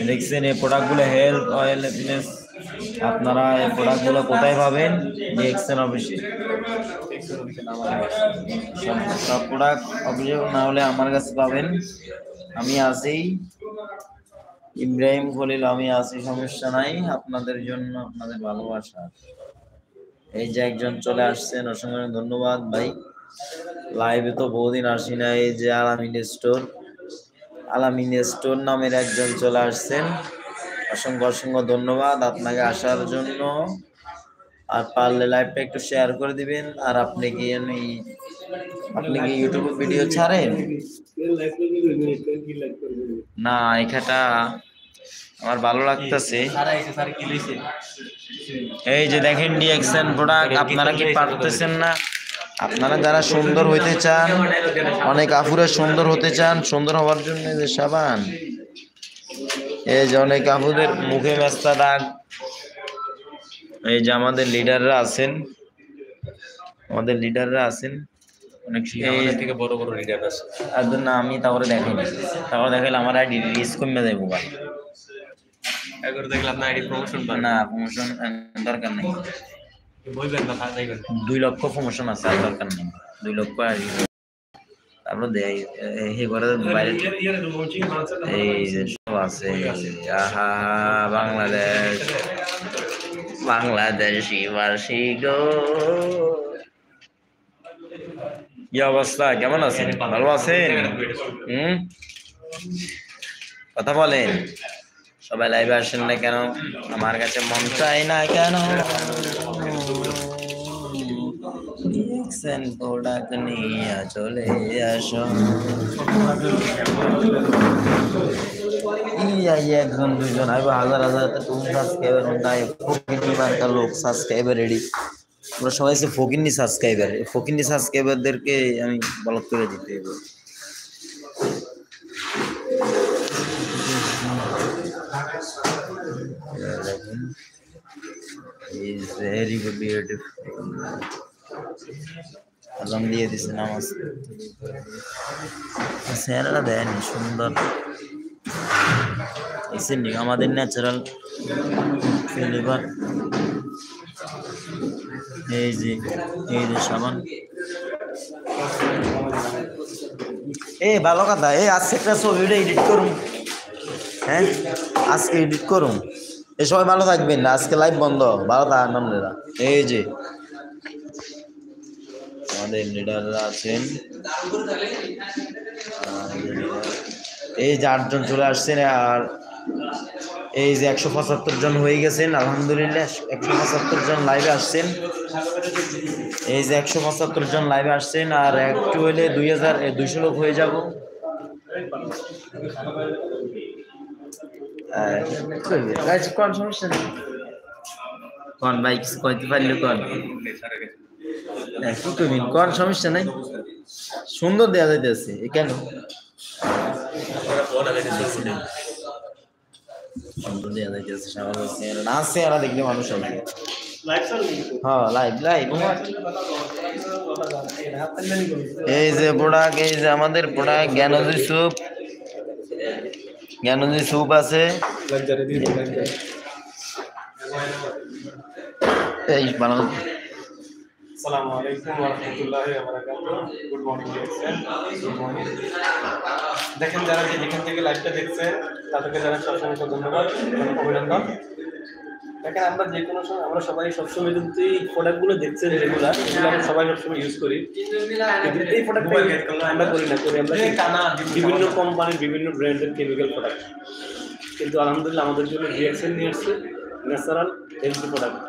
দেখছেন এই প্রোডাক্টগুলো হেলথ অয়েল ফিটনেস, আপনারা এই প্রোডাক্টগুলো কোথায় পাবেন? ডিএক্সএন অফিসে। সব প্রোডাক্ট অফিসে না হলে আমার কাছে পাবেন। আমি আছি, ইব্রাহিম খলিল, আমি আছি, সমস্যা নাই। আপনাদের জন্য, আপনাদের ভালোবাসা। এই যে একজন চলে আসছেন, অসংখ্য ধন্যবাদ ভাই। লাইভে তো বহুদিন আসি না। এই যে আলামিন স্টোর নামের একজন চলে আসছেন, অসংখ্য অসংখ্য ধন্যবাদ আপনাকে আসার জন্য। আর পারলে লাইভটা একটু শেয়ার করে দিবেন। আর আপনি কি ইউটিউবে ভিডিও ছাড়েন? না, এখানটা আমার ভালো লাগতেছে। এই যে দেখেন ডিএক্সএন প্রোডাক্ট, আপনারা কি পারতেছেন না? আপনারা যারা সুন্দর হইতে চান, অনেক আপুরা সুন্দর হতে চান, সুন্দর হওয়ার জন্য যে সাবান, এই যে অনেক আপুদের মুখে মেস্তা দাগ। এই যে আমাদের লিডাররা আছেন, অনেক থেকে বড় বড় লিডার আছে। আর না, আমি তারপরে দেখাইলে আমার আইডি রিলিজ কমে যাবো। দেখলে আপনার আইডি প্রমোশন না, প্রমোশন দরকার নেই। 2 লক্ষ প্রমোশন আছে, আর দরকার নেই। 2 লক্ষ আইডি তারপর দেয় হে করে বাইরে। এই যে সব আছে, আহা বাংলাদেশি বাসী গো। কি অবস্থা, কেমন আছেন? ভালো আছেন? কথা বলেন। সবাই লাইভে আসেন না কেন? আমার কাছে মন চাই না কেন? প্রোডাক্ট নিয়ে চলে আসো। একজন দুইজন আইবো, হাজার হাজার লোক সাবস্ক্রাইবার রেডি। আমরা সবাই ফকিন্নি সাবস্ক্রাইবারদেরকে আমি ব্লক করে দিতে হবে। is very beautiful. আজান দিয়ে দিছে, নামাজ চেহারাটা দেন সুন্দর। আমাদের ন্যাচারাল ফ্লেভার। এই যে সাবান। ভালো কথা। আজকে একটা ছবিটা এডিট করুন। হ্যাঁ, আজকে এডিট করুন। সবাই ভালো থাকবেন না, আজকে লাইভ বন্ধ। ভালো থাকেন আপনারা। এই যে আমাদের লিডাররা আছেন, এই যে 8 জন চলে আসছেন। আর এই যে 175 জন হয়ে গেছেন, আলহামদুলিল্লাহ। 175 জন লাইভে আসছেন। এই যে 175 জন লাইভে আসছেন, আর একটু হইলে 200 লোক হয়ে যাব। কোন সমস্যা নেই, কোন ভাই কইতে পারলে কোন সমস্যা নাই। সুন্দর দেওয়া যাইতেছে কেন? দেখলে মানুষ আসবে। হ্যাঁ, লাইভ। এই যে প্রোডাক্ট, এই যে আমাদের প্রোডাক্ট জ্ঞানজি স্যুপ আছে। এই বানানো। আসসালামু আলাইকুম ওয়া রাহমাতুল্লাহি ওয়া বারাকাতুহু। গুড মর্নিং দেখছেন, গুড মর্নিং। দেখেন যারা যেখান থেকে লাইভটা দেখছেন তাদেরকে জানাই সবসময় ধন্যবাদ, অভিনন্দন। দেখেন আমরা যে কোনো সময়, আমরা সবাই সবসময় কিন্তু এই প্রোডাক্টগুলো দেখছেন রেগুলার, এগুলো আমরা সবাই সবসময় ইউজ করি। এই প্রোডাক্টটা আমরা করি না, আমরা বিভিন্ন কোম্পানির বিভিন্ন ব্র্যান্ডের কেমিক্যাল প্রোডাক্ট। কিন্তু আলহামদুলিল্লাহ আমাদের জন্য ডিএক্সএন নিয়ে আসছে ন্যাচারাল হেলথ প্রোডাক্ট।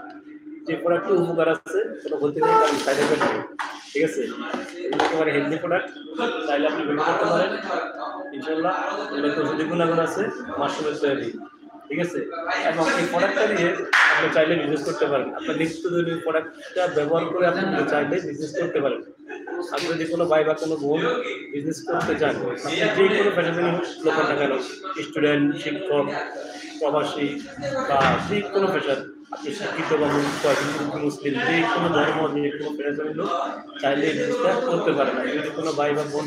যে প্রোডাক্টের উপকার আছে সেটা বলতে গেলে সাইড এফেক্ট নেই। ঠিক আছে, এগুলো একেবারে হেলদি প্রোডাক্ট, চাইলে আপনি ব্যবহার করতে পারেন ইনশাল্লাহ। এগুলোতে ওষুধি গুণাগুণ আছে, মাশরুমের তৈরি। ঠিক আছে, এবং এই প্রোডাক্টটা দিয়ে আপনি চাইলে বিজনেস করতে পারেন। আপনার নিত্যদিনের প্রোডাক্টটা ব্যবহার করে আপনি চাইলে বিজনেস করতে পারেন। আপনি যদি কোনো ভাই বা কোনো বোন বিজনেস করতে চান, আপনি যে কোনো ফ্যাশনের লোক না কেন, স্টুডেন্ট, শিক্ষক, প্রবাসী বা যে কোনো পেশার, আপনি শিক্ষিত বা মুসলিম, যে কোনো ধর্ম, যে কোনো পেশার লোক চাইলে এই জিনিসটা করতে পারেন। যদি কোনো ভাই বা বোন